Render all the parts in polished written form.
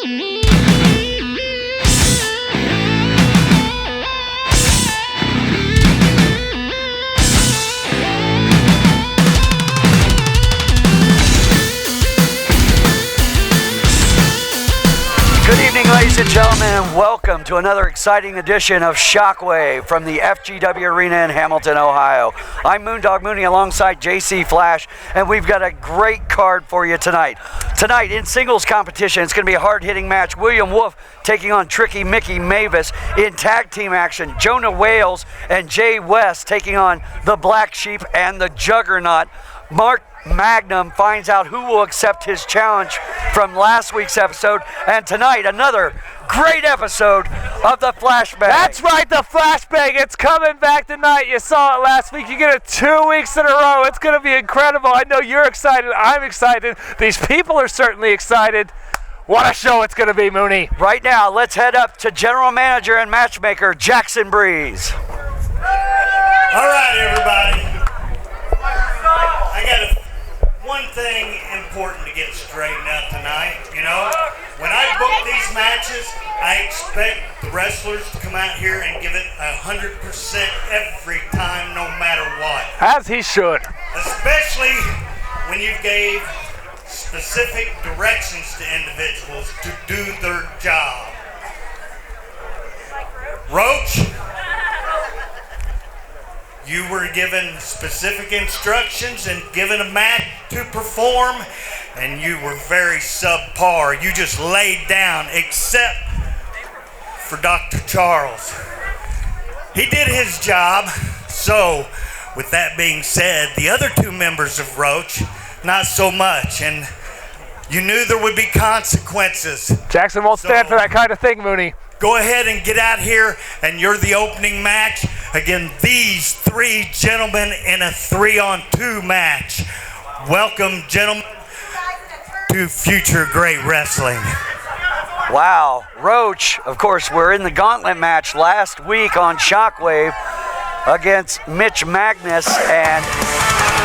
Good evening, ladies and gentlemen, and welcome to another exciting edition of Shockwave from the FGW Arena in Hamilton, Ohio. I'm Moondog Mooney alongside JC Flash, and we've got a great card for you tonight. Tonight, in singles competition, it's going to be a hard-hitting match. Wolfe taking on Tricky Mickey Mavis. In tag team action, Jonah Wales and Jay West taking on the Black Sheep and the Juggernaut. Magnum finds out who will accept his challenge from last week's episode, and tonight another great episode of the Flashbang. That's right, the Flashbang. It's coming back tonight. You saw it last week. You get it 2 weeks in a row. It's going to be incredible. I know you're excited. I'm excited. These people are certainly excited. What a show it's going to be, Mooney. Right now, let's head up to General Manager and Matchmaker Jackson Breeze. All right, everybody. I got one thing important to get straightened out tonight. You know, when I book these matches, I expect the wrestlers to come out here and give it 100% every time, no matter what. As he should. Especially when you gave specific directions to individuals to do their job. Roach, you were given specific instructions and given a mat to perform, and you were very subpar. You just laid down, except for Dr. Charles. He did his job. So, with that being said, the other two members of Roach, not so much, and you knew there would be consequences. Jackson won't stand for that kind of thing, Mooney. Go ahead and get out here, and you're the opening match against these three gentlemen in a 3-on-2 match. Welcome, gentlemen, to future great wrestling. Wow, Roach, of course, we're in the gauntlet match last week on Shockwave against Mitch Magnus, and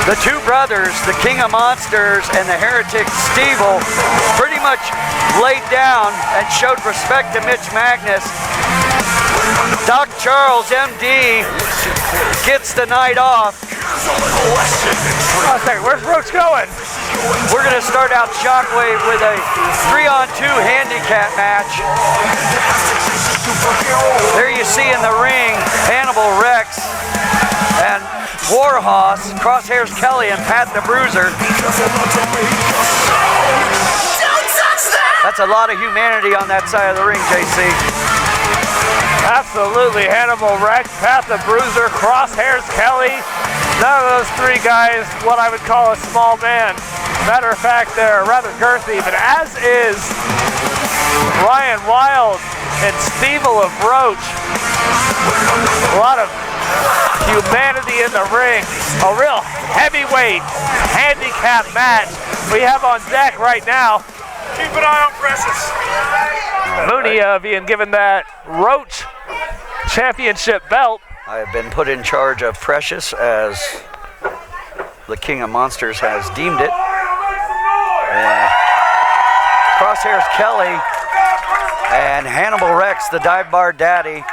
the two brothers, the King of Monsters and the Heretic Stevel, pretty much laid down and showed respect to Mitch Magnus. Doc Charles, MD, gets the night off. Oh, second, where's Roach going? We're going to start out Shockwave with a 3-on-2 handicap match. There you see in the ring Hannibal Rex and Warhorse, Crosshairs Kelly, and Pat the Bruiser. That's a lot of humanity on that side of the ring, JC. Absolutely. Hannibal Rex, Pat the Bruiser, Crosshairs Kelly. None of those three guys, what I would call a small man. Matter of fact, they're rather girthy, but as is Ryan Wild and Stevel of Roach. A lot of humanity in the ring. A real heavyweight handicap match we have on deck right now. Keep an eye on Precious. Mooney being given that Roach championship belt. I have been put in charge of Precious as the King of Monsters has deemed it. And Crosshairs Kelly and Hannibal Rex, the Dive Bar Daddy,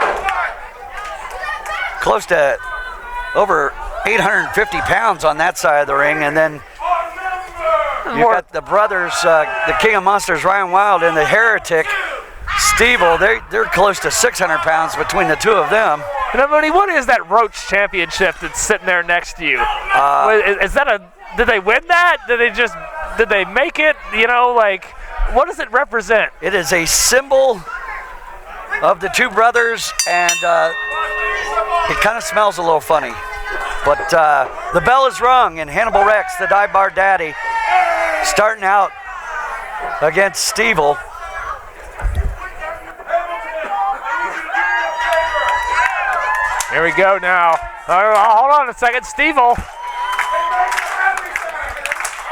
close to over 850 pounds on that side of the ring. And then you've got the brothers, the King of Monsters, Ryan Wild, and the Heretic Stevel. They're close to 600 pounds between the two of them. And Mooney, what is that Roach championship that's sitting there next to you? Is that did they win that? Did they make it? You know, like, what does it represent? It is a symbol of the two brothers, and it kind of smells a little funny. But the bell is rung, and Hannibal Rex, the Dive Bar Daddy, starting out against Stevel. Here we go now. Hold on a second, Stevel.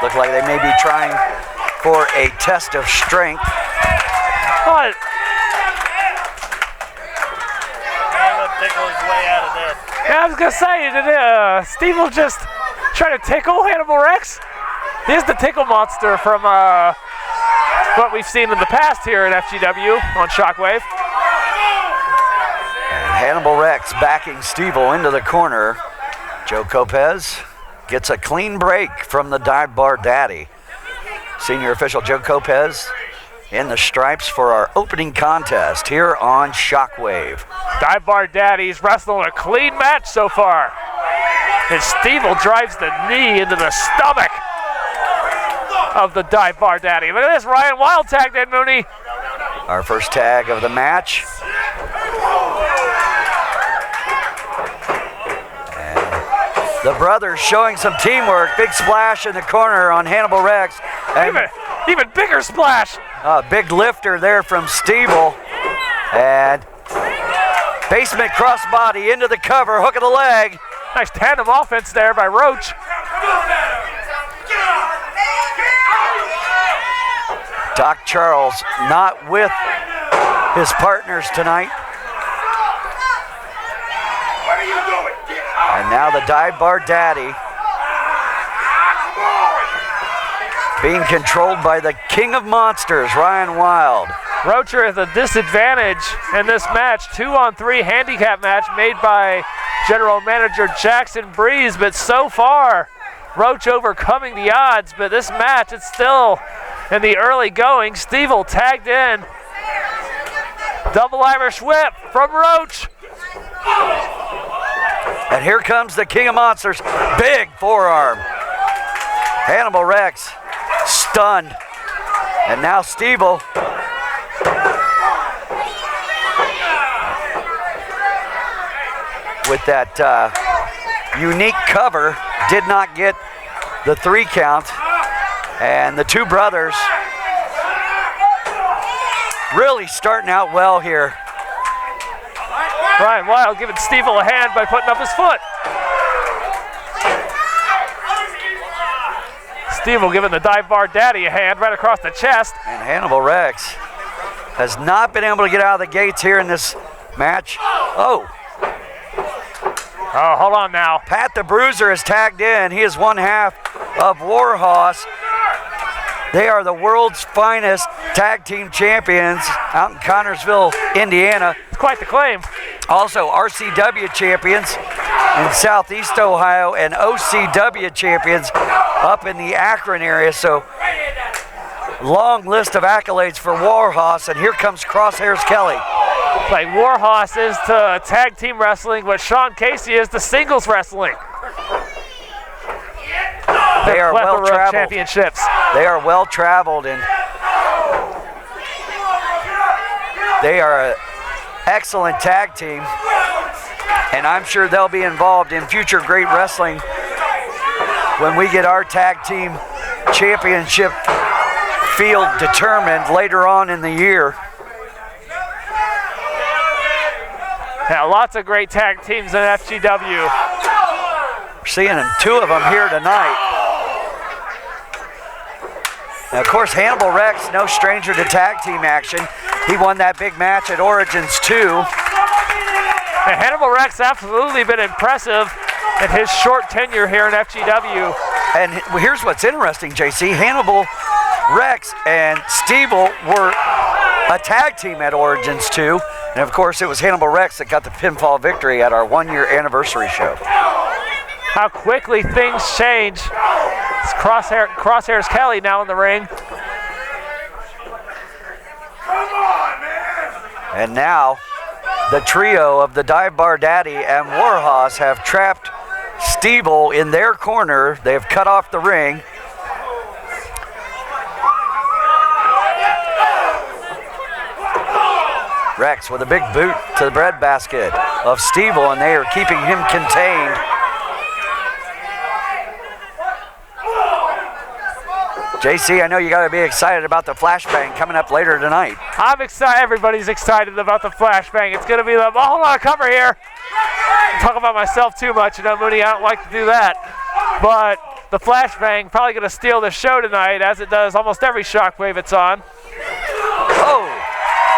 Look like they may be trying for a test of strength. What? Tickle his way out of this. Yeah, I was gonna say, did Stevel just try to tickle Hannibal Rex? He's the tickle monster from what we've seen in the past here at FGW on Shockwave. And Hannibal Rex backing Stevel into the corner. Joe Copez gets a clean break from the dive bar daddy. Senior official Joe Copez in the stripes for our opening contest here on Shockwave. Dive bar daddy's wrestling a clean match so far. And Stevel drives the knee into the stomach of the dive bar daddy. Look at this, Ryan Wild tagged in, Mooney. Our first tag of the match. And the brothers showing some teamwork. Big splash in the corner on Hannibal Rex. And even bigger splash. Big lifter there from Stevel. And basement crossbody into the cover, hook of the leg. Nice tandem offense there by Roach. Doc Charles not with his partners tonight. And now the dive bar daddy being controlled by the king of monsters, Ryan Wild. Rocher is a disadvantage in this match. 2-on-3 handicap match made by General Manager Jackson Breeze, but so far, Roach overcoming the odds, but this match, it's still in the early going. Stevel tagged in. Double Irish whip from Roach. And here comes the king of monsters. Big forearm. Hannibal Rex stunned. And now Stevel with that unique cover, did not get the 3 count. And the two brothers really starting out well here. Ryan Wild giving Stevel a hand by putting up his foot. Stevel giving the dive bar daddy a hand right across the chest. And Hannibal Rex has not been able to get out of the gates here in this match. Oh, hold on now. Pat the Bruiser is tagged in. He is one half of Warhorse. They are the world's finest tag team champions out in Connersville, Indiana. It's quite the claim. Also RCW champions in Southeast Ohio and OCW champions up in the Akron area. So long list of accolades for Warhorse, and here comes Crosshairs Kelly. Like Warhorse is to tag team wrestling what Sean Casey is to singles wrestling. They are well traveled. Championships. They are well traveled, and they are an excellent tag team. And I'm sure they'll be involved in future great wrestling when we get our tag team championship field determined later on in the year. Yeah, lots of great tag teams in FGW. We're seeing two of them here tonight. Now, of course, Hannibal Rex, no stranger to tag team action. He won that big match at Origins 2. And Hannibal Rex absolutely been impressive in his short tenure here in FGW. And here's what's interesting, JC. Hannibal Rex and Stevel were a tag team at Origins 2. And of course, it was Hannibal Rex that got the pinfall victory at our 1-year anniversary show. How quickly things change. It's Crosshairs Kelly now in the ring. And now, the trio of the Dive Bar Daddy and Warhorse have trapped Stevel in their corner. They have cut off the ring. Rex with a big boot to the breadbasket of Stevel, and they are keeping him contained. JC, I know you got to be excited about the Flashbang coming up later tonight. I'm excited. Everybody's excited about the Flashbang. It's going to be the... Oh, hold on, cover here. I'm talking about myself too much, you know, Mooney. I don't like to do that. But the Flashbang probably going to steal the show tonight, as it does almost every Shockwave it's on. Oh,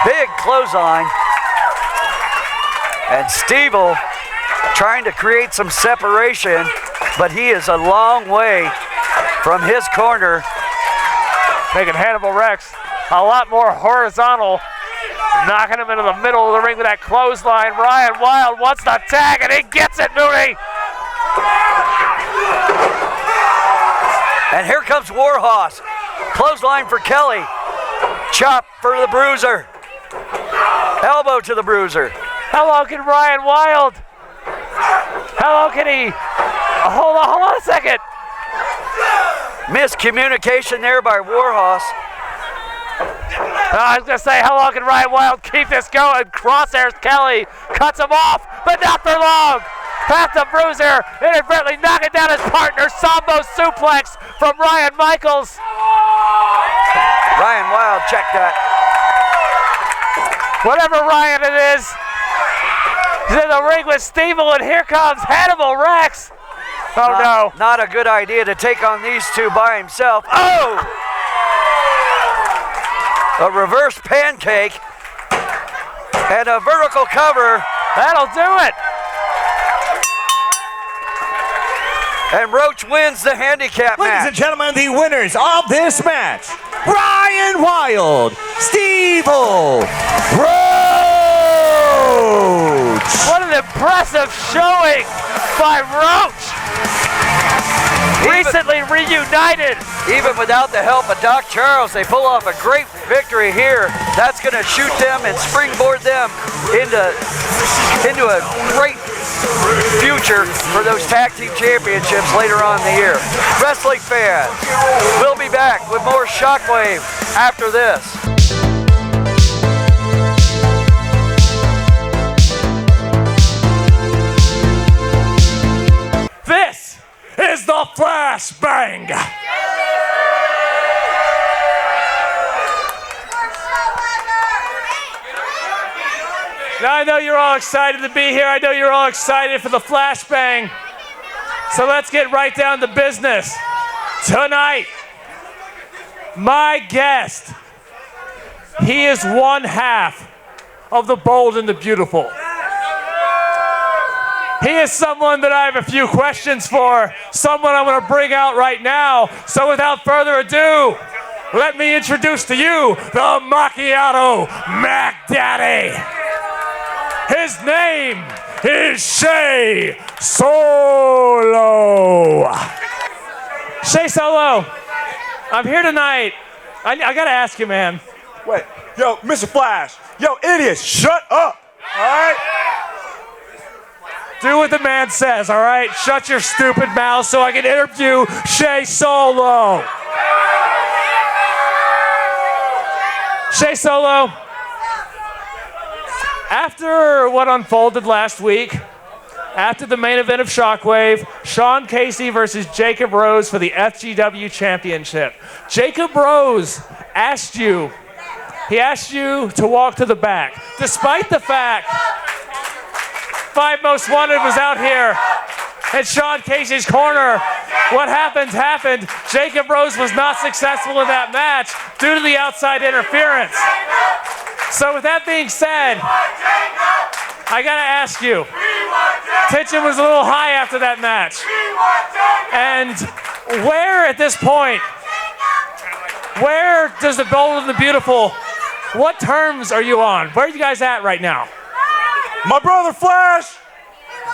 big clothesline. And Stevel trying to create some separation, but he is a long way from his corner. Making Hannibal Rex a lot more horizontal. Knocking him into the middle of the ring with that clothesline. Ryan Wild wants the tag, and he gets it, Mooney. And here comes Warhorse. Clothesline for Kelly. Chop for the Bruiser. Elbow to the Bruiser. How long can Ryan Wild? How long can he? Hold on a second. Miscommunication there by Warhorse. I was going to say, how long can Ryan Wild keep this going? Crosshairs Kelly cuts him off, but not for long. Pat the Bruiser inadvertently knocking down his partner. Sambo suplex from Ryan Michaels. Ryan Wild, check that. Whatever Ryan it is, he's in the ring with Stevel, and here comes Hannibal Rex. Oh no. Not a good idea to take on these two by himself. Oh! A reverse pancake and a vertical cover. That'll do it. And Roach wins the handicap match. Ladies and gentlemen, the winners of this match, Ryan Wild, Stevel, Roach. What an impressive showing by Roach. Recently reunited. Even without the help of Doc Charles, they pull off a great victory here. That's going to shoot them and springboard them into a great future for those tag team championships later on in the year. Wrestling fans, we'll be back with more Shockwave after this. This is the Flashbang. Now I know you're all excited to be here. I know you're all excited for the Flashbang. So let's get right down to business. Tonight, my guest, he is one half of the Bold and the Beautiful. He is someone that I have a few questions for, someone I'm going to bring out right now. So without further ado, let me introduce to you the Macchiato Mac Daddy. His name is Shea Solo. Shea Solo, I'm here tonight. I got to ask you, man. Wait, yo, Mr. Flash, yo, idiots, shut up, all right? Do what the man says, all right? Shut your stupid mouth so I can interview Shea Solo. Shea Solo, after what unfolded last week, after the main event of Shockwave, Sean Casey versus Jacob Rose for the FGW Championship. Jacob Rose asked you to walk to the back, despite the fact Five Most Wanted was out here in Sean Casey's corner. What happened. Jacob Rose was not successful in that match due to the outside interference. So with that being said, I gotta ask you, tension was a little high after that match. And where at this point, where does the Bold and the Beautiful, what terms are you on? Where are you guys at right now? My brother Flash,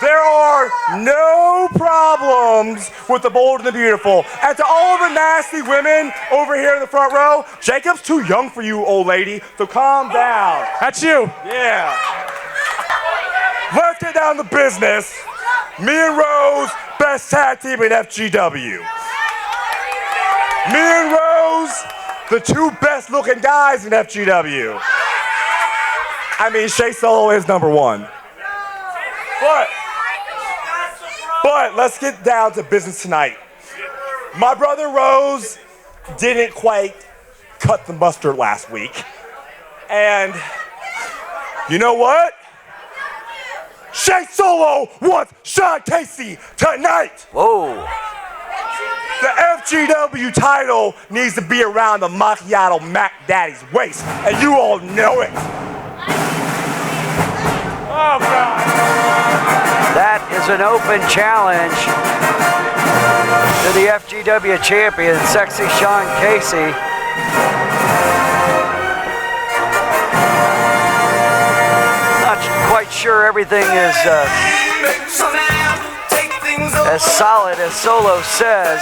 there are no problems with the Bold and the Beautiful. And to all the nasty women over here in the front row, Jacob's too young for you, old lady, so calm down. That's you. Yeah. Let's get down to business. Me and Rose, best tag team in FGW. Me and Rose, the two best looking guys in FGW. I mean, Shea Solo is number one. But let's get down to business tonight. My brother Rose didn't quite cut the mustard last week. And you know what? Shea Solo wants Sean Casey tonight. Whoa. The FGW title needs to be around the Macchiato Mac Daddy's waist, and you all know it. Oh, God. That is an open challenge to the FGW champion, Sexy Sean Casey. not sure everything is as solid as Solo says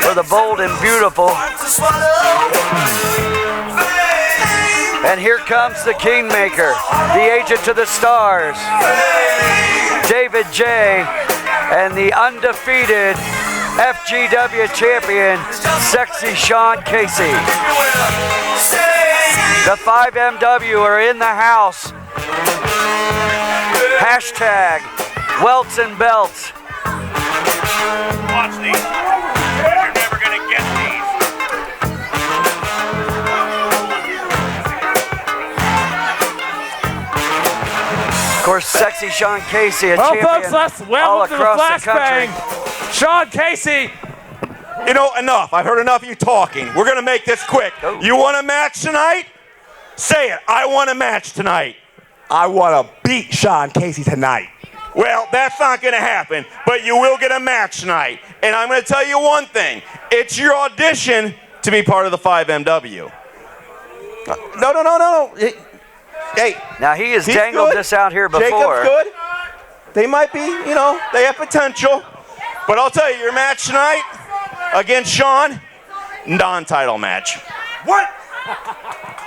for the Bold and Beautiful. And here comes the Kingmaker, the agent to the stars, David J, and the undefeated FGW champion, Sexy Sean Casey. The 5MW are in the house. Hashtag Welts and Belts. Watch these. You're never going to get these. Of course, Sexy Sean Casey, a Well, champion folks, let's all welcome to the across the country. Flashbang. Sean Casey. You know, enough. I've heard enough of you talking. We're going to make this quick. Go. You want a match tonight? Say it. I want a match tonight. I want to beat Sean Casey tonight. Well, that's not going to happen, but you will get a match tonight. And I'm going to tell you one thing. It's your audition to be part of the 5MW. No. Hey. Now, he has he's dangled good. this out here before. Jacob's good. They might be, you know, they have potential. But I'll tell you, your match tonight against Sean, non-title match. What?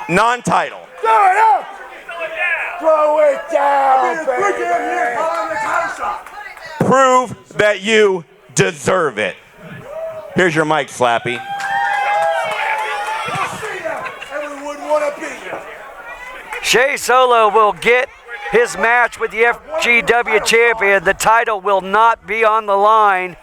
Non-title. Throw it up! Throw it down, baby! Prove that you deserve it. Here's your mic, Slappy. Everyone wanna be here. Shea Solo will get his match with the FGW champion. The title will not be on the line.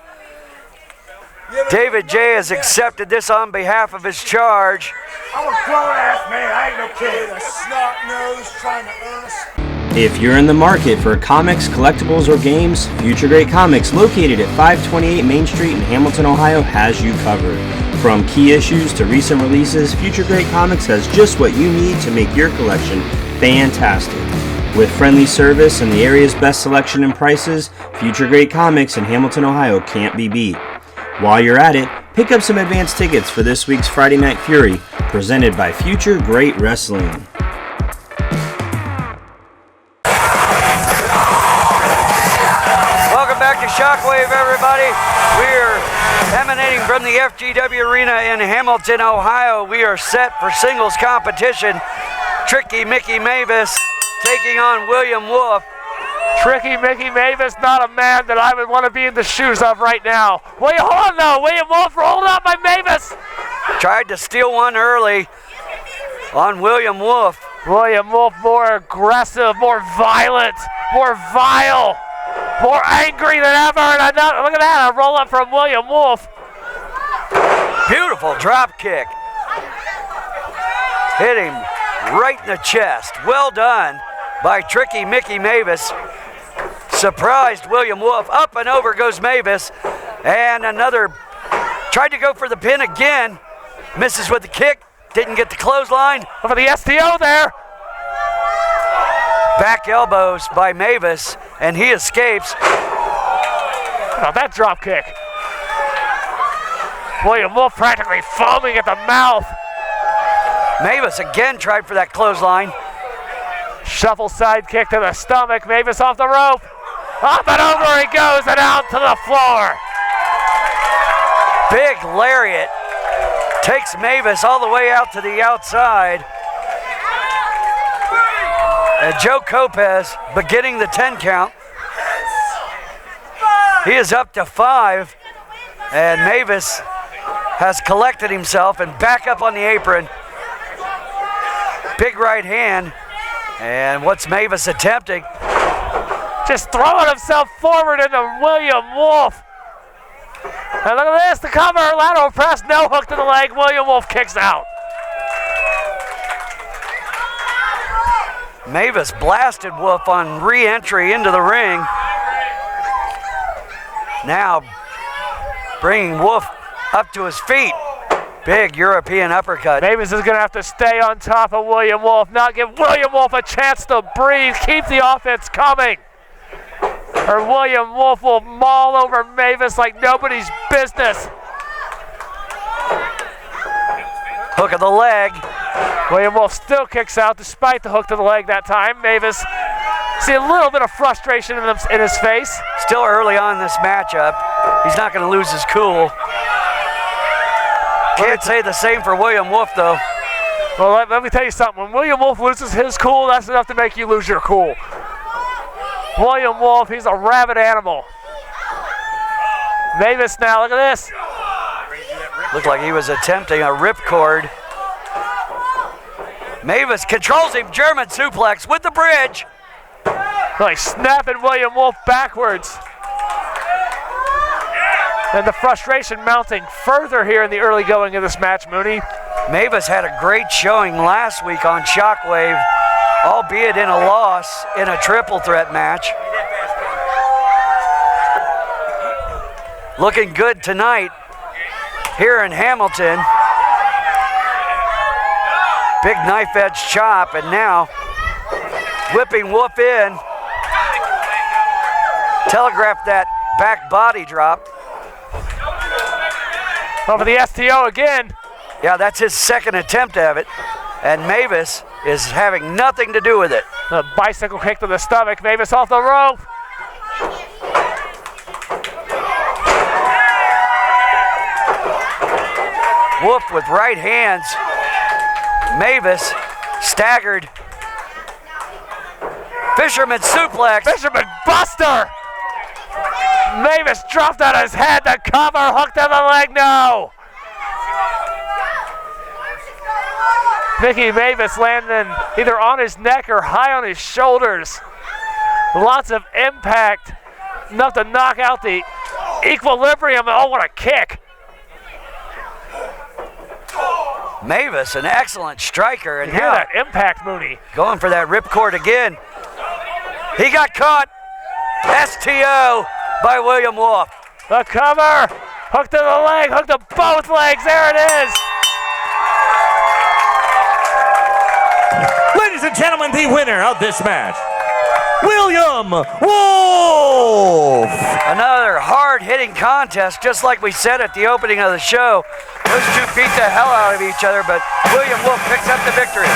David J has accepted this on behalf of his charge. I'm a grown-ass man, I ain't no kid. A snot nose trying to earn us. If you're in the market for comics, collectibles, or games, Future Great Comics, located at 528 Main Street in Hamilton, Ohio, has you covered. From key issues to recent releases, Future Great Comics has just what you need to make your collection fantastic. With friendly service and the area's best selection and prices, Future Great Comics in Hamilton, Ohio can't be beat. While you're at it, pick up some advance tickets for this week's Friday Night Fury, presented by Future Great Wrestling. Welcome back to Shockwave, everybody. We're emanating from the FGW Arena in Hamilton, Ohio. We are set for singles competition. Tricky Mickey Mavis taking on William Wolfe. Tricky Mickey Mavis, not a man that I would want to be in the shoes of right now. Wait, hold on though. William Wolfe rolled up by Mavis. Tried to steal one early on William Wolfe. William Wolfe more aggressive, more violent, more vile, more angry than ever. And look at that, a roll up from William Wolfe. Beautiful drop kick. Hit him right in the chest. Well done by Tricky Mickey Mavis. Surprised William Wolfe. Up and over goes Mavis. And another, tried to go for the pin again. Misses with the kick. Didn't get the clothesline. For the STO there. Back elbows by Mavis. And he escapes. Oh, that drop kick. William Wolfe practically foaming at the mouth. Mavis again tried for that clothesline. Shuffle side kick to the stomach. Mavis off the rope. Up and over he goes and out to the floor. Big lariat. Takes Mavis all the way out to the outside. And Joe Lopez beginning the 10 count. He is up to 5. And Mavis has collected himself and back up on the apron. Big right hand. And what's Mavis attempting? Just throwing himself forward into William Wolfe. And look at this, the cover, lateral press, no hook to the leg. William Wolfe kicks out. Mavis blasted Wolfe on re-entry into the ring. Now bringing Wolfe up to his feet. Big European uppercut. Mavis is going to have to stay on top of William Wolfe, not give William Wolfe a chance to breathe, keep the offense coming. Or William Wolfe will maul over Mavis like nobody's business. Hook of the leg. William Wolfe still kicks out despite the hook to the leg that time. Mavis See a little bit of frustration in his face. Still early on in this matchup. He's not going to lose his cool. Can't say the same for William Wolfe, though. Well, let me tell you something. When William Wolfe loses his cool, that's enough to make you lose your cool. William Wolfe, he's a rabid animal. Mavis now, look at this. Looked like he was attempting a ripcord. Mavis controls him, German suplex with the bridge. Like snapping William Wolfe backwards. And the frustration mounting further here in the early going of this match, Mooney. Mavis had a great showing last week on Shockwave, albeit in a loss in a triple threat match. Looking good tonight here in Hamilton. Big knife edge chop, and now whipping Wolfe in. Telegraphed that back body drop. Over the STO again. Yeah, that's his second attempt at it. And Mavis is having nothing to do with it. The bicycle kick to the stomach. Mavis off the rope. Wolfe with right hands. Mavis staggered. Fisherman suplex. Fisherman buster. Mavis dropped on his head. The cover hooked to the leg. No. Mickey Mavis landing either on his neck or high on his shoulders. Lots of impact. Enough to knock out the equilibrium. Oh, what a kick. Mavis, an excellent striker. And you hear that impact, Mooney. Going for that ripcord again. He got caught. STO by William Wolfe. The cover. Hook to the leg. Hook to both legs. There it is. Ladies and gentlemen, the winner of this match, William Wolfe. Another hard-hitting contest, just like we said at the opening of the show. Those two beat the hell out of each other, but William Wolfe picks up the victory.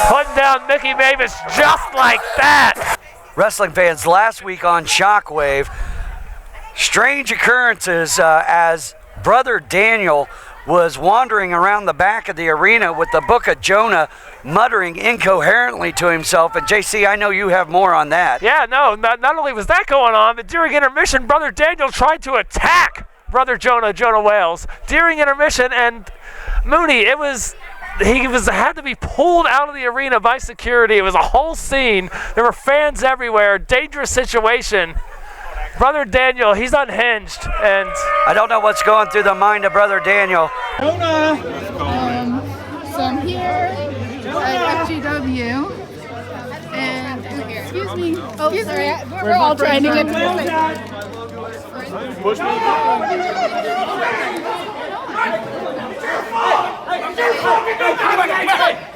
Putting down Mickey Mavis just like that. Wrestling fans, last week on Shockwave, strange occurrences as Brother Daniel was wandering around the back of the arena with the Book of Jonah, muttering incoherently to himself. And JC, I know you have more on that. Yeah, no, not only was that going on, but during intermission, Brother Daniel tried to attack Brother Jonah Wales during intermission, and Mooney, he had to be pulled out of the arena by security. It was a whole scene. There were fans everywhere. Dangerous situation. Brother Daniel, he's unhinged, and I don't know what's going through the mind of Brother Daniel. So I'm here at FGW, and excuse me. Oh, sorry. We're all trying to get to this.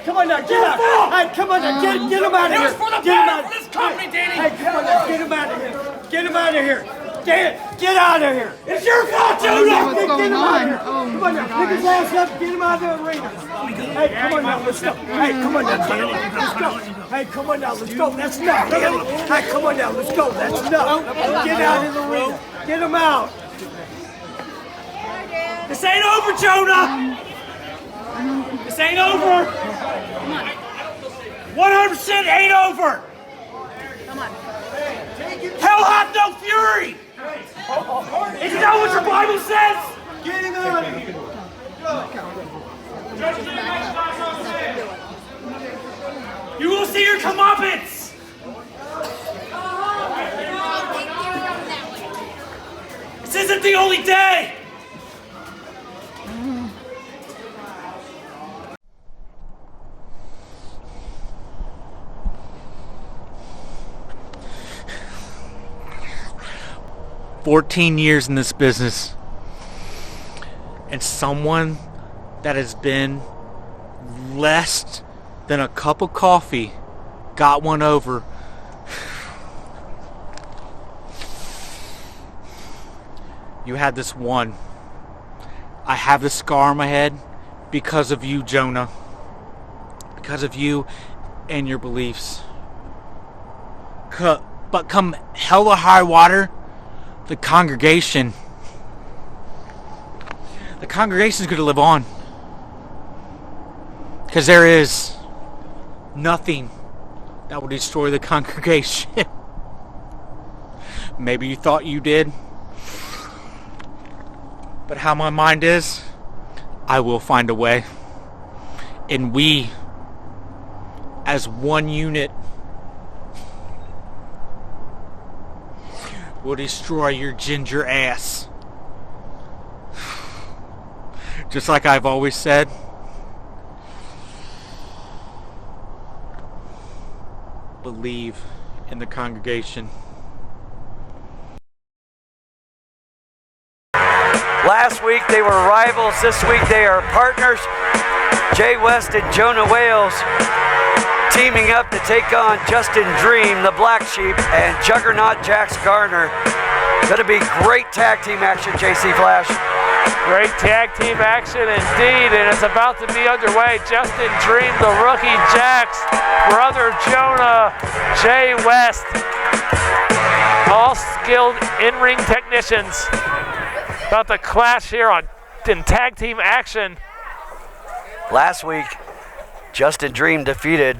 Come on now, get out! Hey, come on now, get him out of here! Get him out of this company, Danny! Hey, come on now, get him out of here! Get him out of here! Get out of here! It's your fault, Jonah! What's going on? Come on now, pick his ass up, get him out of the arena! Hey, come on now, let's go! Hey, come on now, Danny, let's go! Hey, come on now, let's go! That's enough, Danny! Hey, come on now, let's go! That's enough! Get out of the arena! Get him out! This ain't over, Jonah! This ain't over! 100% ain't over! Come on. Hell hath no fury! Isn't that what your Bible says? Get him out of here! You will see your comeuppance! This isn't the only day! "14 years in this business, and someone that has been less than a cup of coffee got one over." You had this one. I have the scar on my head because of you, Jonah. Because of you and your beliefs. but come hell or high water, the congregation's going to live on. Because there is nothing that will destroy the congregation. Maybe you thought you did. But how my mind is, I will find a way. And we, as one unit, will destroy your ginger ass. Just like I've always said, believe in the congregation. Last week they were rivals. This week they are partners. Jay West and Jonah Wales teaming up to take on Justin Dream, the Black Sheep, and Juggernaut Jax Garner. Going to be great tag team action, JC Flash. Great tag team action indeed, and it's about to be underway. Justin Dream, the rookie Jax, brother Jonah, Jay West, all skilled in-ring technicians. About to clash here in tag team action. Last week, Justin Dream defeated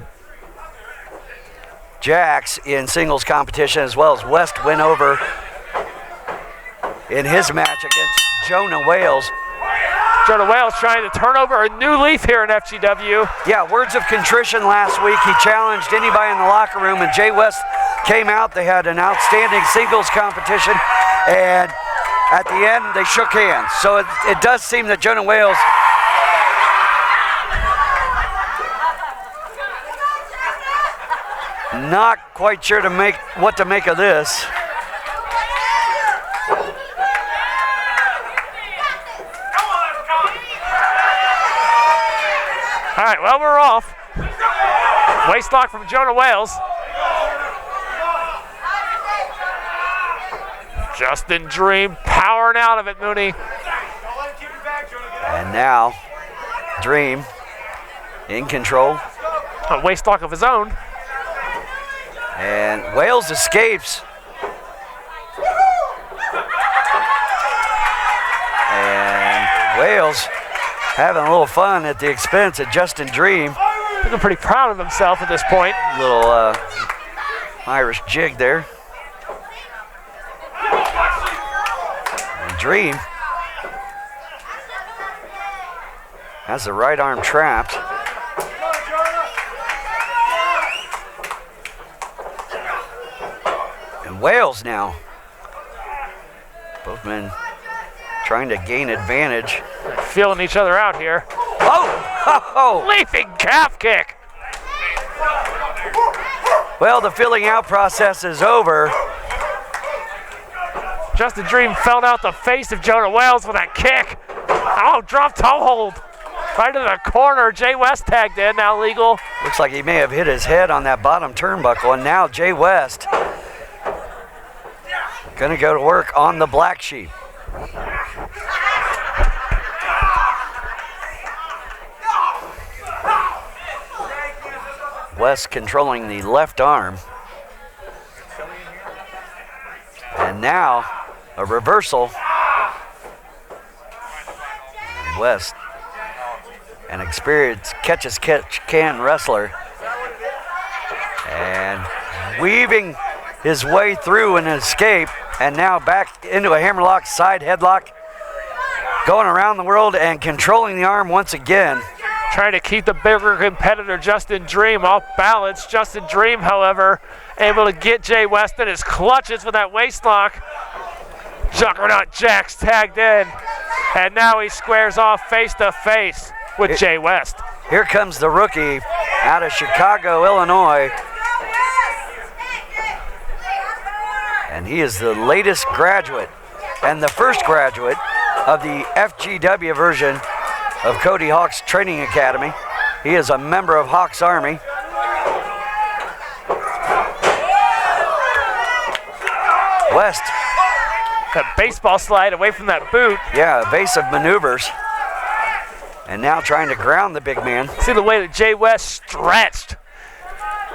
Jax in singles competition, as well as West went over in his match against Jonah Wales. Jonah Wales trying to turn over a new leaf here in FGW. Yeah, words of contrition last week. He challenged anybody in the locker room, and Jay West came out. They had an outstanding singles competition, and at the end, they shook hands. So it does seem that Jonah Wales not quite sure what to make of this. All right, well, we're off. Waistlock from Jonah Wales. Justin Dream powering out of it, Mooney. And now, Dream in control. A waistlock of his own. And Wales escapes. And Wales having a little fun at the expense of Justin Dream. Looking pretty proud of himself at this point. Little Irish jig there. And Dream has the right arm trapped. And Wales now. Both men trying to gain advantage. Feeling each other out here. Oh! Leaping calf kick. Well, the filling out process is over. Justin Dream fell out the face of Jonah Wales with that kick. Oh, drop toe hold. Right to the corner. Jay West tagged in, now legal. Looks like he may have hit his head on that bottom turnbuckle, and now Jay West gonna go to work on the Black Sheep. West controlling the left arm. And now a reversal. And West, an experienced catch-as-catch-can wrestler. And weaving his way through an escape, and now back into a hammerlock side headlock. Going around the world and controlling the arm once again. Trying to keep the bigger competitor, Justin Dream, off balance. Justin Dream, however, able to get Jay West in his clutches with that waistlock. Juggernaut Jax tagged in, and now he squares off face to face with Jay West. Here comes the rookie out of Chicago, Illinois. And he is the latest graduate and the first graduate of the FGW version of Cody Hawk's Training Academy. He is a member of Hawk's Army. West. That baseball slide away from that boot. Yeah, evasive maneuvers. And now trying to ground the big man. See the way that Jay West stretched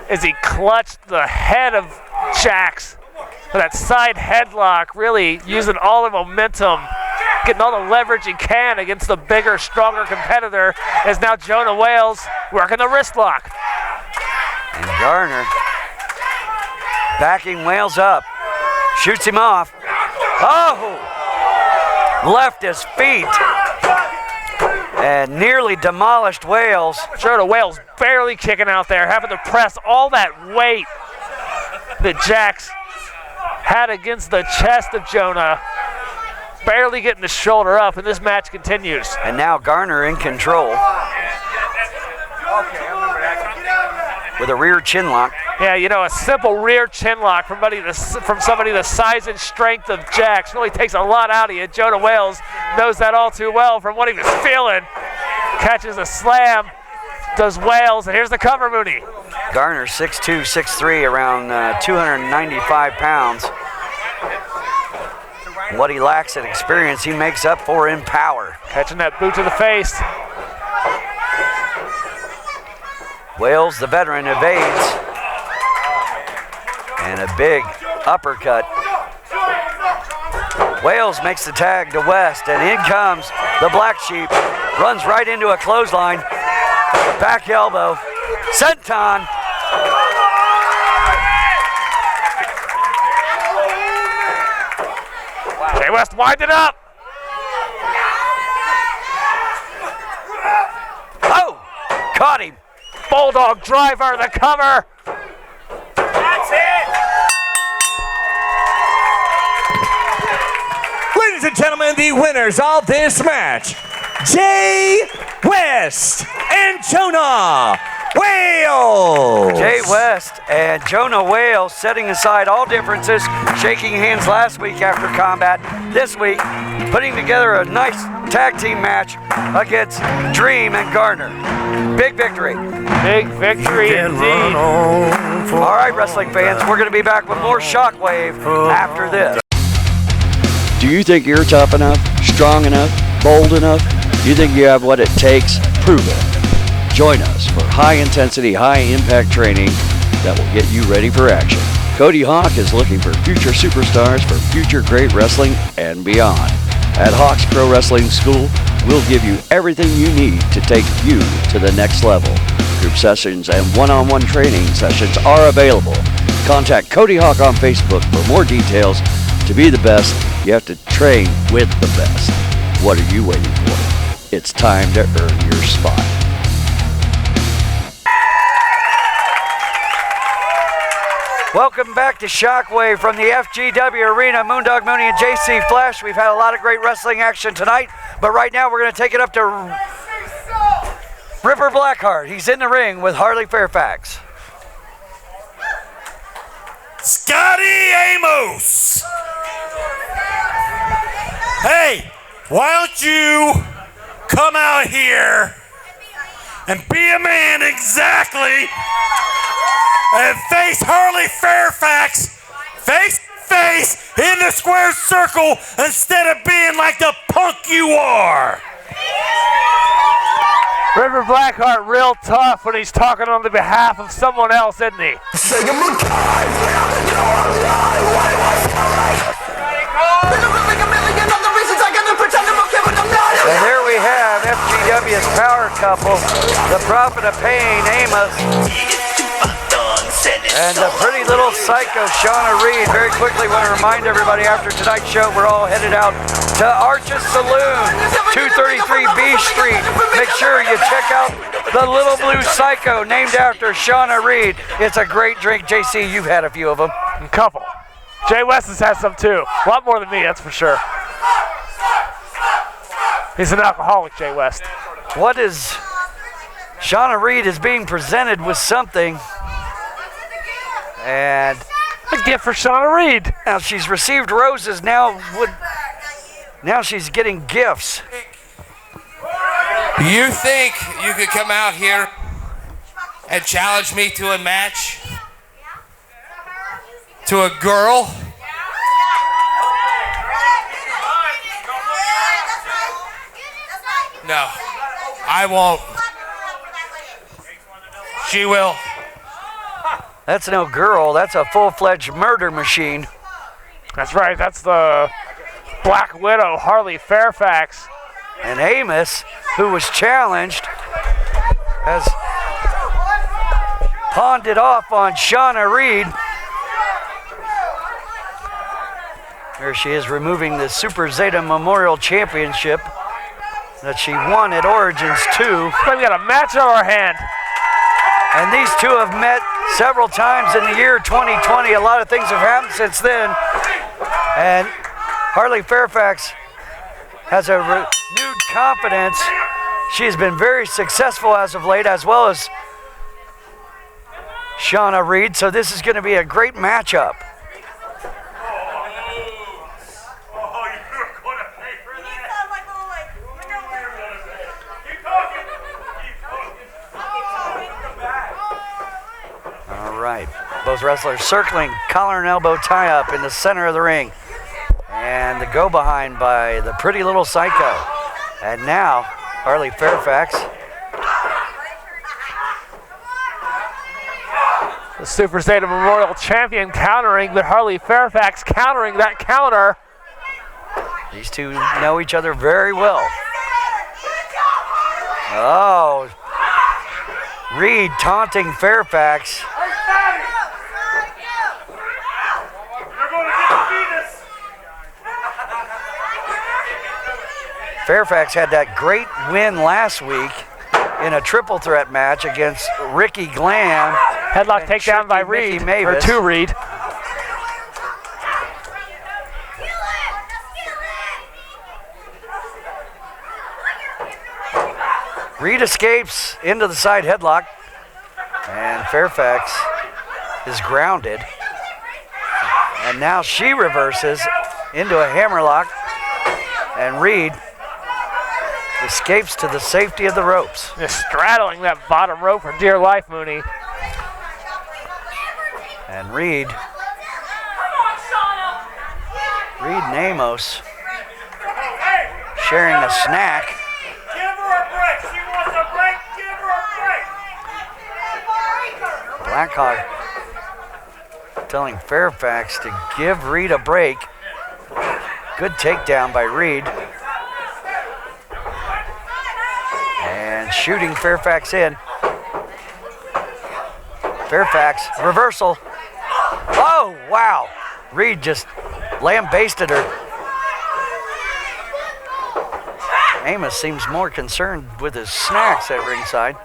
as he clutched the head of Jax for that side headlock, really using all the momentum, getting all the leverage he can against the bigger, stronger competitor, as now Jonah Wales working the wrist lock. And Garner backing Wales up, shoots him off. Oh! Left his feet and nearly demolished Wales. Jonah Wales barely kicking out there, having to press all that weight that Jax had against the chest of Jonah, barely getting the shoulder up, and this match continues. And now Garner in control with a rear chin lock. Yeah, you know, a simple rear chin lock from somebody the size and strength of Jax really takes a lot out of you. Jonah Wales knows that all too well from what he was feeling. Catches a slam, does Wales, and here's the cover, Mooney. Garner 6'2", 6'3", around 295 pounds. What he lacks in experience, he makes up for in power. Catching that boot to the face. Wales, the veteran, evades. And a big uppercut. Wales makes the tag to West, and in comes the Black Sheep. Runs right into a clothesline. Back elbow. Senton. Jay West wind it up. Oh! Caught him. Bulldog driver, the cover. That's it. Ladies and gentlemen, the winners of this match, Jay West and Jonah Wales. Jay West and Jonah Wales setting aside all differences, shaking hands last week after combat. This week, putting together a nice tag team match against Dream and Garner. Big victory. Big victory indeed. All right, wrestling fans, we're going to be back with more Shockwave after this. Do you think you're tough enough, strong enough, bold enough? You think you have what it takes? Prove it. Join us for high-intensity, high-impact training that will get you ready for action. Cody Hawk is looking for future superstars for future great wrestling and beyond. At Hawk's Pro Wrestling School, we'll give you everything you need to take you to the next level. Group sessions and one-on-one training sessions are available. Contact Cody Hawk on Facebook for more details. To be the best, you have to train with the best. What are you waiting for? It's time to earn your spot. Welcome back to Shockwave from the FGW Arena. Moondog Mooney and JC Flash. We've had a lot of great wrestling action tonight, but right now we're going to take it up to Ripper Blackheart. He's in the ring with Harley Fairfax. Scotty Amos! Hey, why don't you come out here and be a man exactly and face Harley Fairfax face to face in the square circle instead of being like the punk you are. River Blackheart real tough when he's talking on the behalf of someone else, isn't he? And there we have FGW's power couple, the Prophet of Pain, Amos, and the pretty little psycho, Shauna Reed. Very quickly, want to remind everybody after tonight's show, we're all headed out to Arches Saloon, 233 B Street. Make sure you check out the Little Blue Psycho, named after Shauna Reed. It's a great drink. JC, you've had a few of them. A couple. Jay West has had some too. A lot more than me, that's for sure. He's an alcoholic, Jay West. What is... Shauna Reed is being presented with something. And a gift for Shauna Reed. Now she's received roses. Now she's getting gifts. You think you could come out here and challenge me to a match? To a girl? No, I won't. She will. That's no girl. That's a full-fledged murder machine. That's right. That's the Black Widow, Harley Fairfax. And Amos, who was challenged, has pawned it off on Shauna Reed. There she is, removing the Super Zeta Memorial Championship that she won at Origins 2. We've got a match on our hand. And these two have met several times in the year 2020. A lot of things have happened since then. And Harley Fairfax has a renewed confidence. She has been very successful as of late, as well as Shauna Reed. So this is going to be a great matchup. Right. Both wrestlers circling, collar and elbow tie-up in the center of the ring. And the go-behind by the Pretty Little Psycho. And now, Harley Fairfax. The Super Zeta Memorial Champion countering, but Harley Fairfax countering that counter. These two know each other very well. Oh. Reed taunting Fairfax. Fairfax had that great win last week in a triple threat match against Ricky Glam. Headlock takedown by Reed, or to Reed. Reed escapes into the side headlock, and Fairfax is grounded. And now she reverses into a hammerlock, and Reed escapes to the safety of the ropes. Just straddling that bottom rope for dear life, Mooney. And Reed and Amos sharing a snack. Give her a break. She wants a break. Give her a break. Blackhawk telling Fairfax to give Reed a break. Good takedown by Reed. And shooting Fairfax in. Fairfax, reversal. Oh, wow. Reed just lambasted her. Amos seems more concerned with his snacks at ringside.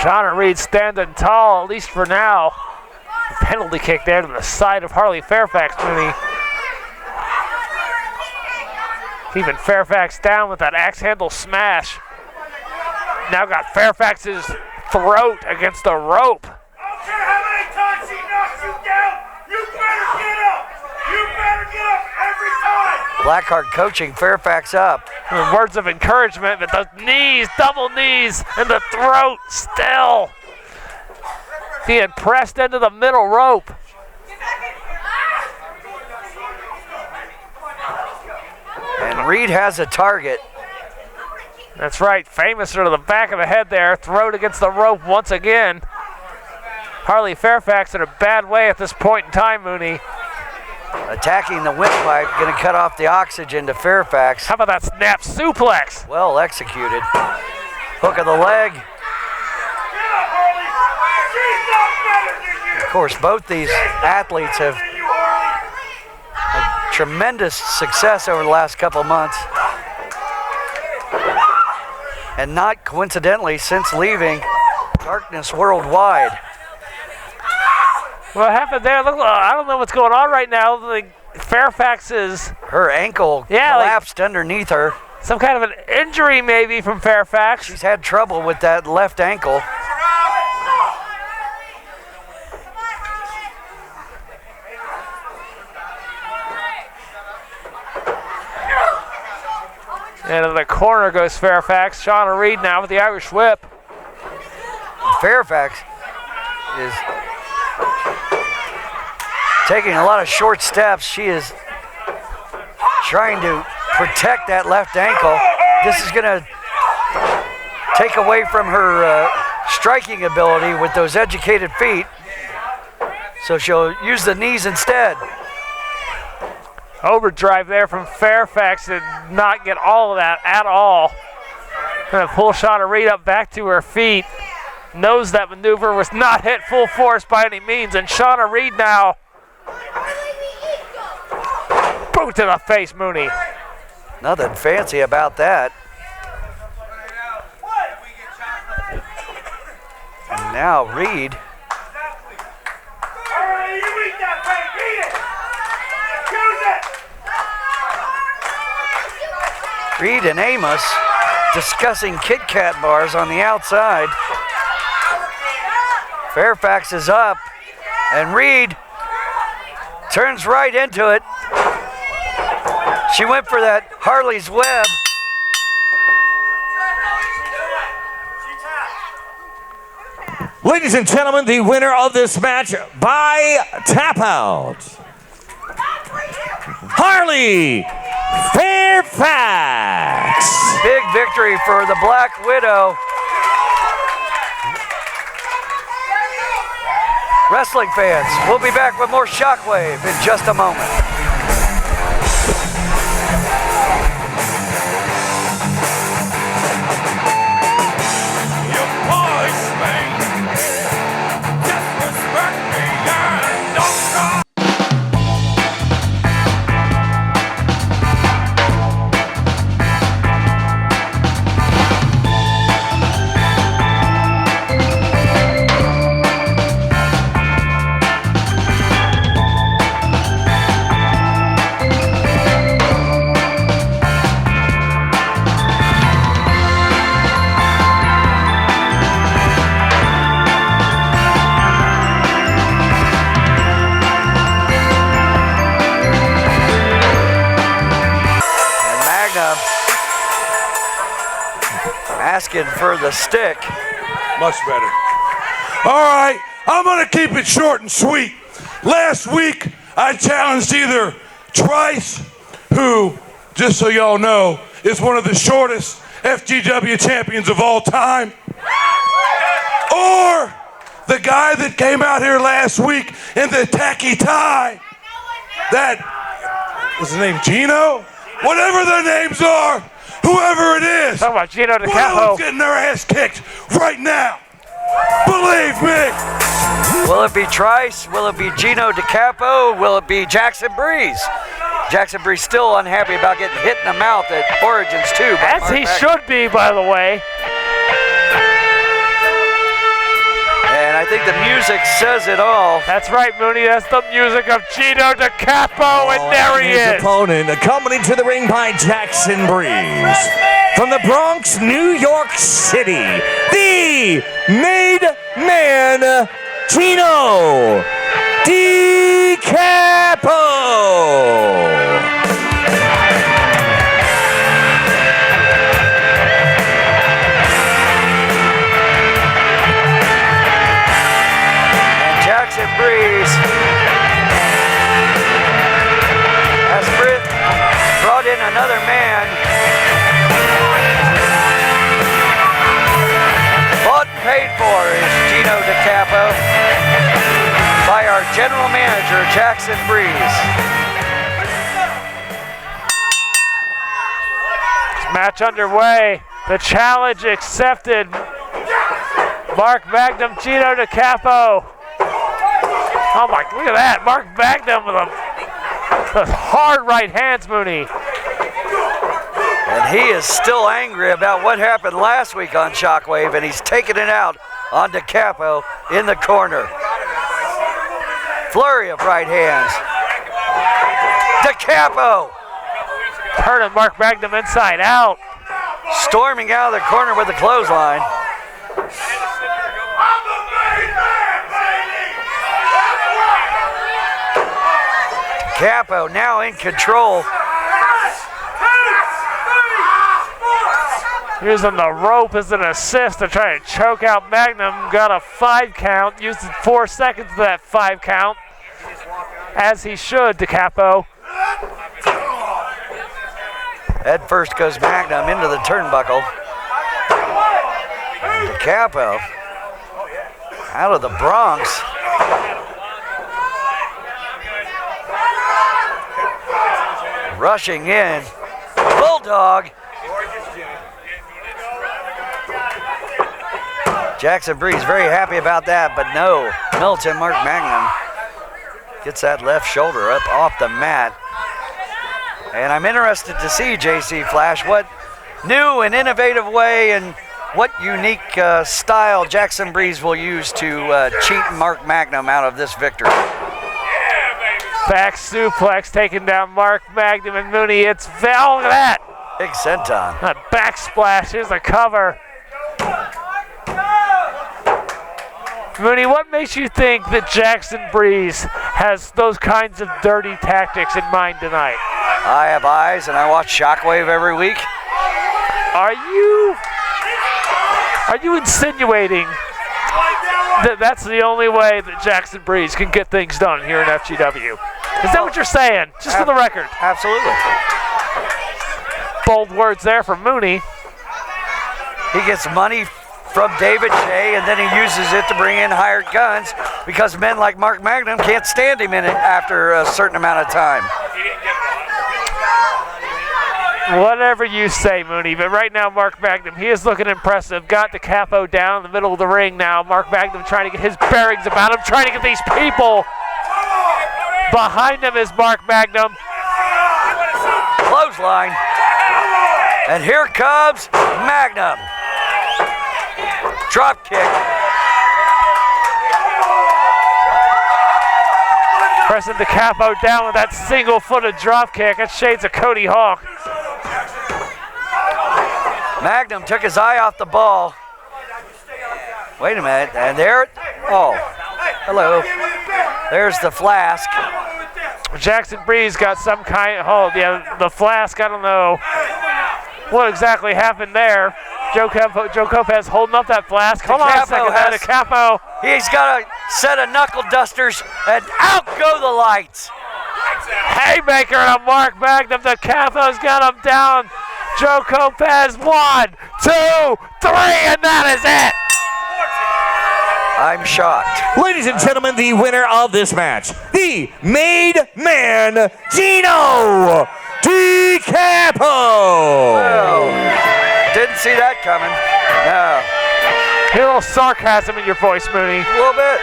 Shauna Reed standing tall, at least for now. A penalty kick there to the side of Harley Fairfax, Mooney. Keeping Fairfax down with that axe handle smash. Now got Fairfax's throat against the rope. I don't care how many times she knocks you down, you better get up. You better get up every time. Blackheart coaching Fairfax up. Words of encouragement, but the knees, double knees, and the throat still being pressed into the middle rope. And Reed has a target. That's right, famous to the back of the head there, throat against the rope once again. Harley Fairfax in a bad way at this point in time, Mooney. Attacking the windpipe, gonna cut off the oxygen to Fairfax. How about that snap suplex? Well executed. Hook of the leg. Of course, both these athletes have had tremendous success over the last couple of months. And not coincidentally, since leaving Darkness Worldwide. What happened there? Look, I don't know what's going on right now. Fairfax's... Her ankle collapsed underneath her. Some kind of an injury maybe from Fairfax. She's had trouble with that left ankle. And in the corner goes Fairfax. Shauna Reed now with the Irish whip. Fairfax is taking a lot of short steps. She is trying to protect that left ankle. This is going to take away from her striking ability with those educated feet. So she'll use the knees instead. Overdrive there from Fairfax, did not get all of that at all. And a pull Shauna Reed up back to her feet. Knows that maneuver was not hit full force by any means, and Shauna Reed now. Boot to the face, Mooney. Nothing fancy about that. And now Reed. Reed and Amos discussing Kit Kat bars on the outside. Fairfax is up, and Reed turns right into it. She went for that Harley's Web. Ladies and gentlemen, the winner of this match by tap out, Harley Fairfax. Big victory for the Black Widow. Wrestling fans, we'll be back with more Shockwave in just a moment. Asking for the stick. Much better. All right, I'm gonna keep it short and sweet. Last week, I challenged either Trice, who, just so y'all know, is one of the shortest FGW champions of all time, or the guy that came out here last week in the tacky tie. That, what's his name, Gino? Whatever their names are, whoever it is. Talking about Gino one of them's getting their ass kicked right now. Believe me. Will it be Trice? Will it be Gino Capo? Will it be Jackson Breeze? Jackson Breeze still unhappy about getting hit in the mouth at Origins too. As he should be, by the way. And I think the music says it all. That's right, Mooney. That's the music of Gino Capo, and there he His is. opponent, accompanied to the ring by Jackson Breeze. From the Bronx, New York City, the made man, Gino Capo. Breeze has brought in another man. Bought and paid for is Gino Capo by our general manager, Jackson Breeze. Match underway. The challenge accepted. Mark Magnum, Gino Capo. Oh my, look at that. Mark Magnum with those hard right hands, Mooney. And he is still angry about what happened last week on Shockwave, and he's taking it out on Capo in the corner. Flurry of right hands. Capo. Turning Mark Magnum inside out. Storming out of the corner with the clothesline. Capo now in control. Using the rope as an assist to try to choke out Magnum. Got a 5 count. Used 4 seconds of that 5 count. As he should, Capo. Head first goes Magnum into the turnbuckle. The Capo out of the Bronx. Rushing in. Bulldog. Jackson Breeze very happy about that, but no. Milton Mark Magnum gets that left shoulder up off the mat. And I'm interested to see, JC Flash, what new and innovative way and what unique style Jackson Breeze will use to cheat Mark Magnum out of this victory. Back suplex taking down Mark Magnum and Mooney. It's Velvet. Big senton. A backsplash. Here's the cover. Mooney, what makes you think that Jackson Breeze has those kinds of dirty tactics in mind tonight? I have eyes and I watch Shockwave every week. Are you insinuating that that's the only way that Jackson Breeze can get things done here in FGW? Is that what you're saying? Just for the record. Absolutely. Bold words there from Mooney. He gets money from David Shea, and then he uses it to bring in hired guns because men like Mark Magnum can't stand him in it after a certain amount of time. Whatever you say, Mooney, but right now Mark Magnum, he is looking impressive. Got the Capo down in the middle of the ring now. Mark Magnum trying to get his bearings about him, trying to get these people. Behind him is Mark Magnum. Clothesline. And here comes Magnum. Drop kick. Pressing the Capo down with that single-footed drop kick. That's shades of Cody Hawk. Magnum took his eye off the ball. Wait a minute, and there, oh, hello. There's the flask. Jackson Breeze got some kind of hold. Yeah, the flask, I don't know what exactly happened there. Joe Copez holding up that flask. Hold on a second, the Capo. He's got a set of knuckle dusters, and out go the lights. Haymaker on Mark Magnum. The Capo's got him down. Joe Copez, 1, 2, 3, and that is it. I'm shocked. Ladies and gentlemen, the winner of this match, the made man, Gino Di Capo. Well, didn't see that coming. No. A little sarcasm in your voice, Mooney. A little bit.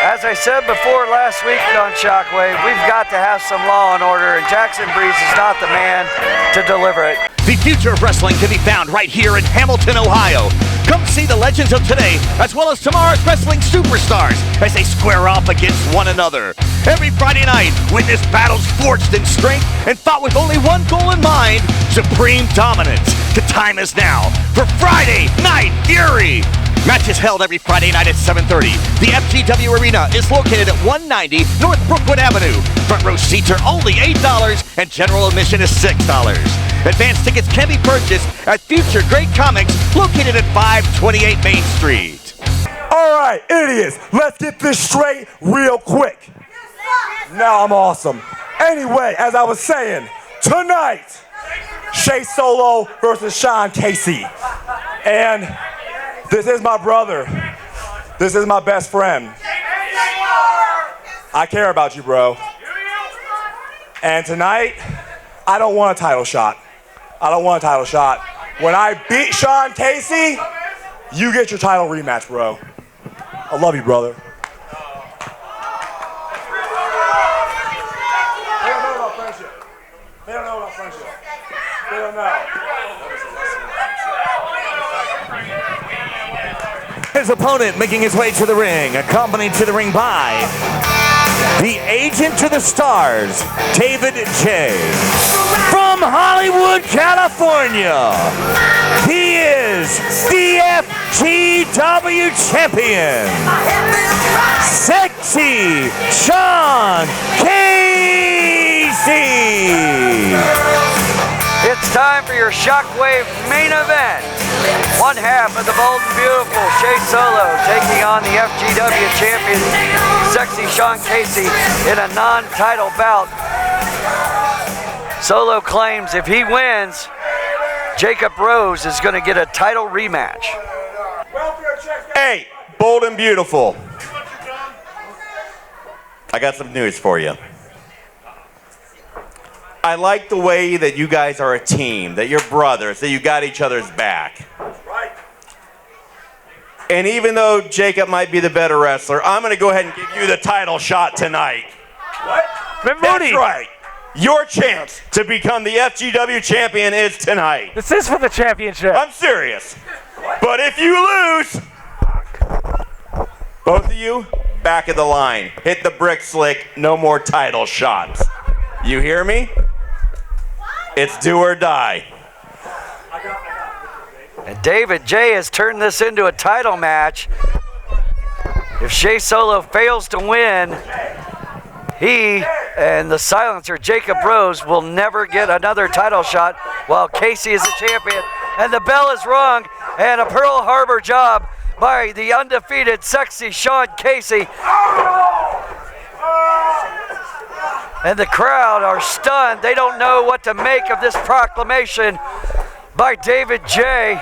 As I said before last week on Shockwave, we've got to have some law and order, and Jackson Breeze is not the man to deliver it. The future of wrestling can be found right here in Hamilton, Ohio. Come see the legends of today, as well as tomorrow's wrestling superstars, as they square off against one another. Every Friday night, witness battles forged in strength and fought with only one goal in mind: supreme dominance. The time is now for Friday Night Fury. Matches held every Friday night at 7:30. The FGW Arena is located at 190 North Brookwood Avenue. Front row seats are only $8 and general admission is $6. Advance tickets can be purchased at Future Great Comics, located at 528 Main Street. All right, idiots, let's get this straight real quick. Now I'm awesome. Anyway, as I was saying, tonight, Shea Solo versus Sean Casey. And this is my brother. This is my best friend. I care about you, bro. And tonight, I don't want a title shot. When I beat Sean Casey, you get your title rematch, bro. I love you, brother. They don't know about friendship. They don't know. His opponent making his way to the ring, accompanied to the ring by the agent to the stars, David J. From Hollywood, California, he is the FGW champion, Sexy Sean Casey. It's time for your Shockwave main event. One half of the Bold and Beautiful, Shea Solo, taking on the FGW champion, Sexy Sean Casey, in a non-title bout. Solo claims if he wins, Jacob Rose is going to get a title rematch. Hey, bold and beautiful. I got some news for you. I like the way that you guys are a team, that you're brothers, that you got each other's back. And even though Jacob might be the better wrestler, I'm going to go ahead and give you the title shot tonight. What? That's right. Your chance to become the FGW champion is tonight. This is for the championship. I'm serious. But if you lose, both of you, back of the line. Hit the brick slick, no more title shots. You hear me? It's do or die. And David J has turned this into a title match. If Shea Solo fails to win, he and the silencer Jacob Rose will never get another title shot while Casey is the champion. And the bell is rung, and a Pearl Harbor job by the undefeated sexy Sean Casey. And the crowd are stunned. They don't know what to make of this proclamation by David J.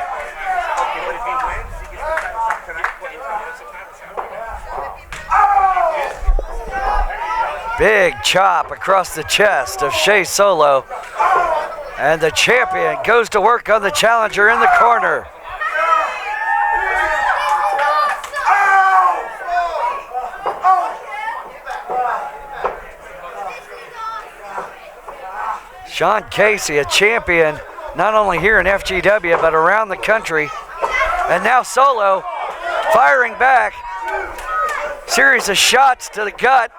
Big chop across the chest of Shea Solo. And the champion goes to work on the challenger in the corner. Sean Casey, a champion, not only here in FGW, but around the country. And now Solo firing back. Series of shots to the gut.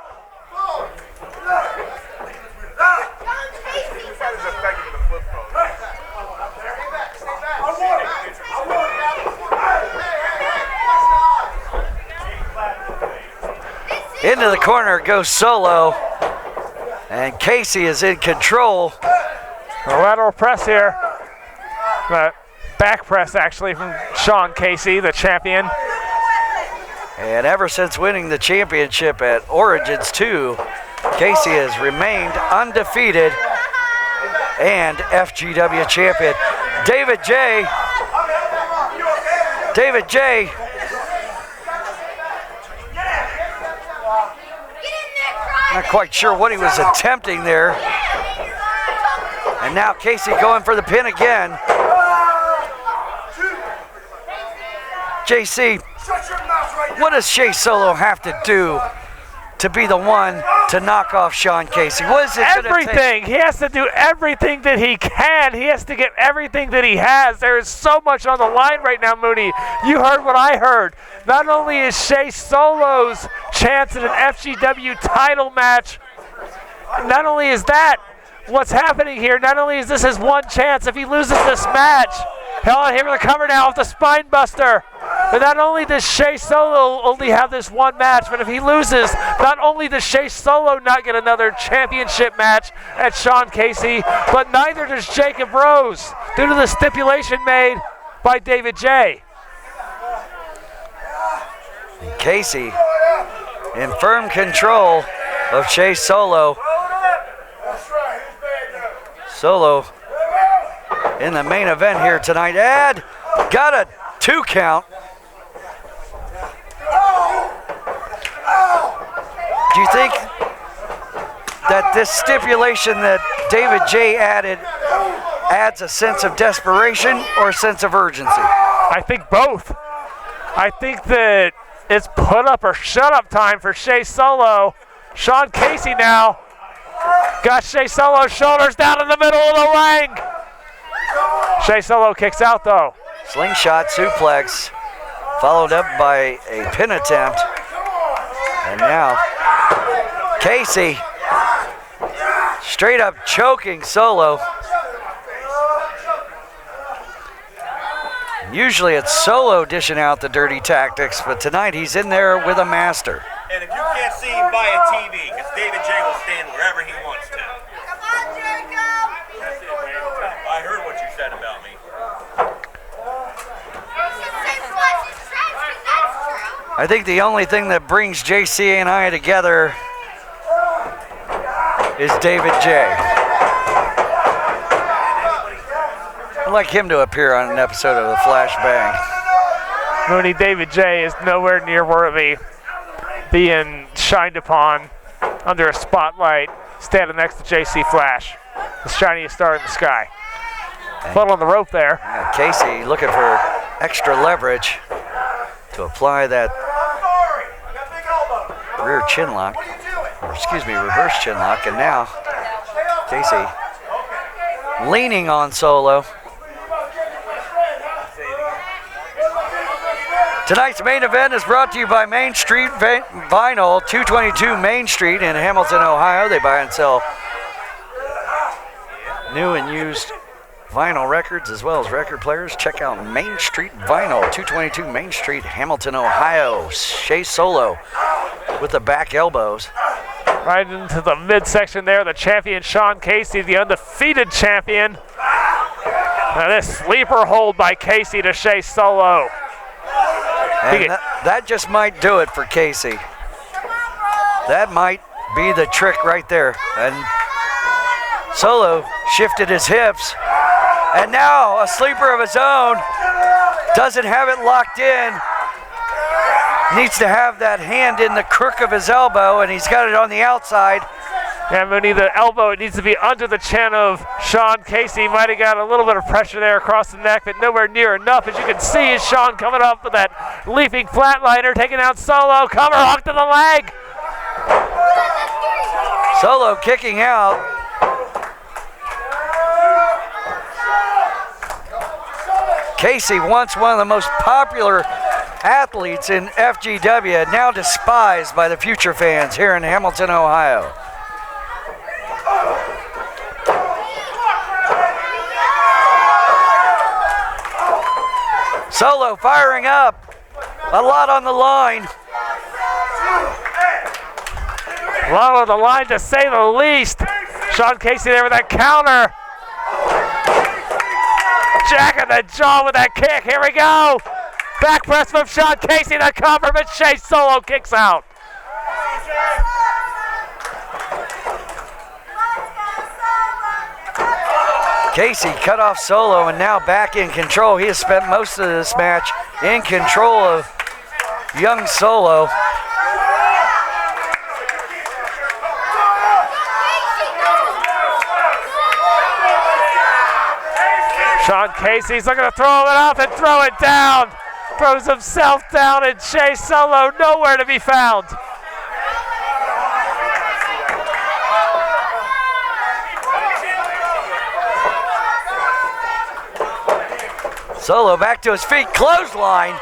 Into the corner goes Solo. And Casey is in control. A lateral press here. Back press, actually, from Sean Casey, the champion. And ever since winning the championship at Origins 2, Casey has remained undefeated and FGW champion. David J. Not quite sure what he was attempting there. And now Casey going for the pin again. JC, what does Shea Solo have to do to be the one to knock off Sean Casey? What is it gonna take? Everything. He has to do everything that he can. He has to get everything that he has. There is so much on the line right now, Mooney. You heard what I heard. Not only is Shea Solo's chance at an FGW title match, not only is that what's happening here, not only is this his one chance, if he loses this match, hell, here with the cover now with the spine buster. But not only does Shea Solo only have this one match, but if he loses, not only does Shea Solo not get another championship match at Sean Casey, but neither does Jacob Rose, due to the stipulation made by David J. Casey in firm control of Shea Solo. Solo in the main event here tonight. Ed got a 2 count. Do you think that this stipulation that David J added adds a sense of desperation or a sense of urgency? I think both. I think that it's put up or shut up time for Shea Solo. Sean Casey now got Shea Solo's shoulders down in the middle of the ring. Shea Solo kicks out though. Slingshot suplex followed up by a pin attempt. And now Casey straight up choking Solo. Usually it's Solo dishing out the dirty tactics, but tonight he's in there with a master. And if you can't see him by a TV, because David J will stand wherever he wants to. Come on, Jacob! That's it, man. I heard what you said about me. I think the only thing that brings JC and I together is David J. I'd like him to appear on an episode of the Flashbang. Mooney David J is nowhere near worthy being shined upon under a spotlight standing next to JC Flash, the shiniest star in the sky. Foot on the rope there. Yeah, Casey looking for extra leverage to apply that rear chin lock, or excuse me, reverse chin lock, and now Casey leaning on Solo. Tonight's main event is brought to you by Main Street Vinyl, 222 Main Street in Hamilton, Ohio. They buy and sell new and used vinyl records as well as record players. Check out Main Street Vinyl, 222 Main Street, Hamilton, Ohio. Shea Solo with the back elbows. Right into the midsection there, the champion Sean Casey, the undefeated champion. Now this sleeper hold by Casey to Shea Solo. And that just might do it for Casey. That might be the trick right there. And Solo shifted his hips. And now a sleeper of his own. Doesn't have it locked in. Needs to have that hand in the crook of his elbow, and he's got it on the outside. Yeah, Mooney, the elbow, it needs to be under the chin of Sean Casey. Might have got a little bit of pressure there across the neck, but nowhere near enough. As you can see, is Sean coming up with that leaping flatliner, taking out Solo. Cover hook to the leg. Solo kicking out. Casey, once one of the most popular athletes in FGW, now despised by the future fans here in Hamilton, Ohio. Solo firing up. A lot on the line. A lot on the line, to say the least. Sean Casey there with that counter. Jack in the jaw with that kick. Here we go. Back press from Sean Casey, the cover, but Shea Solo kicks out. Casey cut off Solo and now back in control. He has spent most of this match in control of young Solo. Sean Casey's looking to throw it up and throw it down. Throws himself down, and Shea Solo nowhere to be found. Solo back to his feet, clothesline.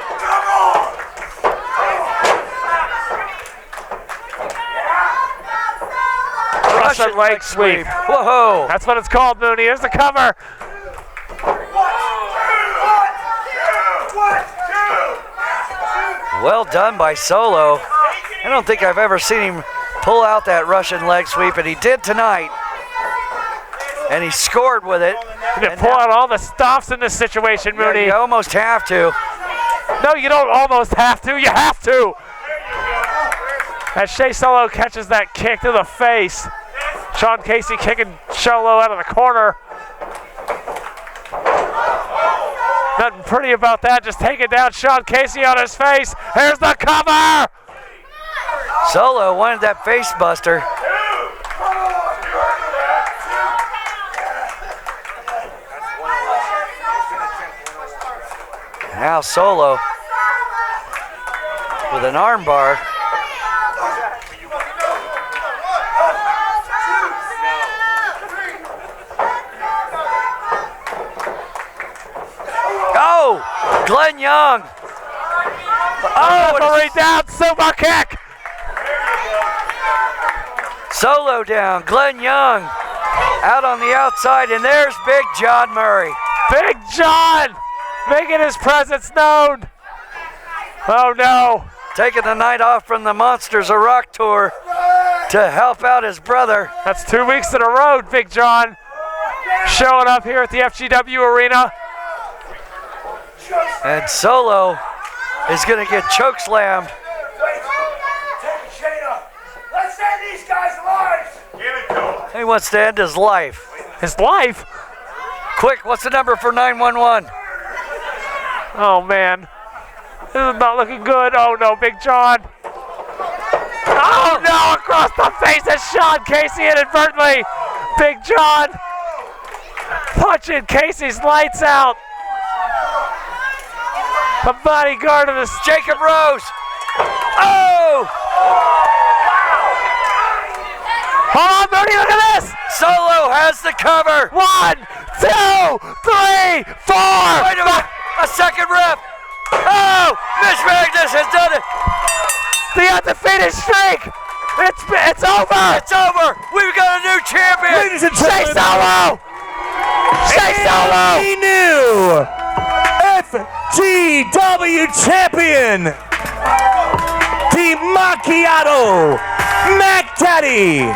Russian leg sweep. Whoa. That's what it's called, Mooney. Here's the cover. Well done by Solo. I don't think I've ever seen him pull out that Russian leg sweep, and he did tonight. And he scored with it. You can pull out all the stops in this situation, Mooney. Yeah, you almost have to. No, you don't almost have to. You have to. As Shea Solo catches that kick to the face. Sean Casey kicking Solo out of the corner. Nothing pretty about that. Just taking down Sean Casey on his face. Here's the cover. Solo wanted that face buster. Now Solo with an arm bar. Oh, Glenn Young. Oh, referee down, super kick. Solo down, Glenn Young out on the outside, and there's Big John Murray. Big John making his presence known. Oh no. Taking the night off from the Monsters of Rock tour to help out his brother. That's 2 weeks in a row, Big John showing up here at the FGW arena. And Solo is going to get chokeslammed. Let's end these guys' lives. Give it to him. He wants to end his life. His life? Quick, what's the number for 911? Oh, man. This is not looking good. Oh, no, Big John. Oh, no, across the face of Sean Casey inadvertently. Big John punching Casey's lights out. A bodyguard of the Jacob Rose. Oh! Hold on, Mooney, look at this. Solo has the cover. 1, 2, 3, 4. Wait a minute. A second rep. Oh! Mitch Magnus has done it. The undefeated streak. It's over. It's over. We've got a new champion. Ladies and gentlemen, Shea Solo. Shea Solo. the new FGW champion, the Macchiato Mac Daddy,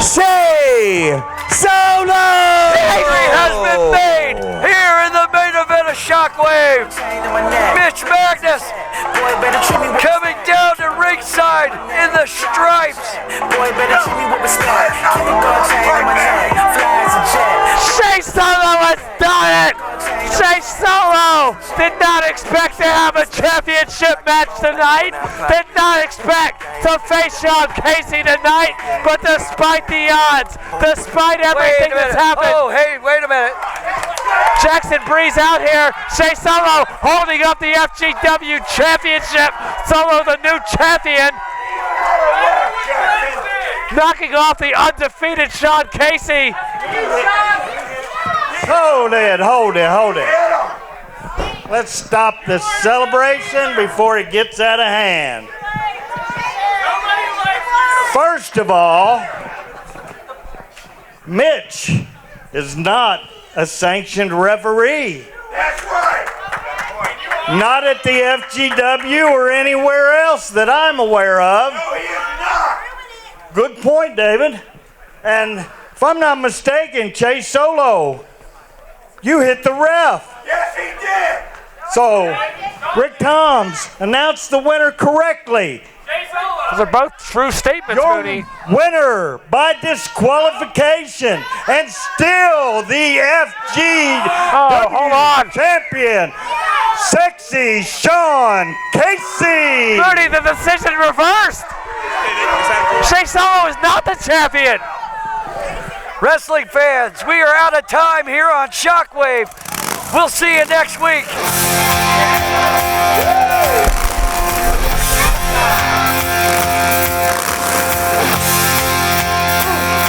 Shea Solo. History has been made here in the main event of Shockwave. Mitch Magnus coming down to ringside in the stripes. Shea Solo has done it. Shea Solo did not expect to have a championship match tonight. Did not expect to face Sean Casey tonight. But despite the odds, despite everything that's happened. Oh, hey, wait a minute. Jackson Breeze out here. Shea Solo holding up the FGW championship. Solo the new champion. Knocking off the undefeated Sean Casey. Hold it. Let's stop the celebration before it gets out of hand. First of all, Mitch is not a sanctioned referee. That's right. Not at the FGW or anywhere else that I'm aware of. No, he is not. Good point, David. And if I'm not mistaken, Chase Solo, you hit the ref. Yes, he did. So, Rick Toms announced the winner correctly. Those are both true statements, Your Mooney. winner by disqualification and still the FGW champion, Sexy Sean Casey. Mooney, the decision reversed. Shea Solo is not the champion. Wrestling fans, we are out of time here on Shockwave. We'll see you next week.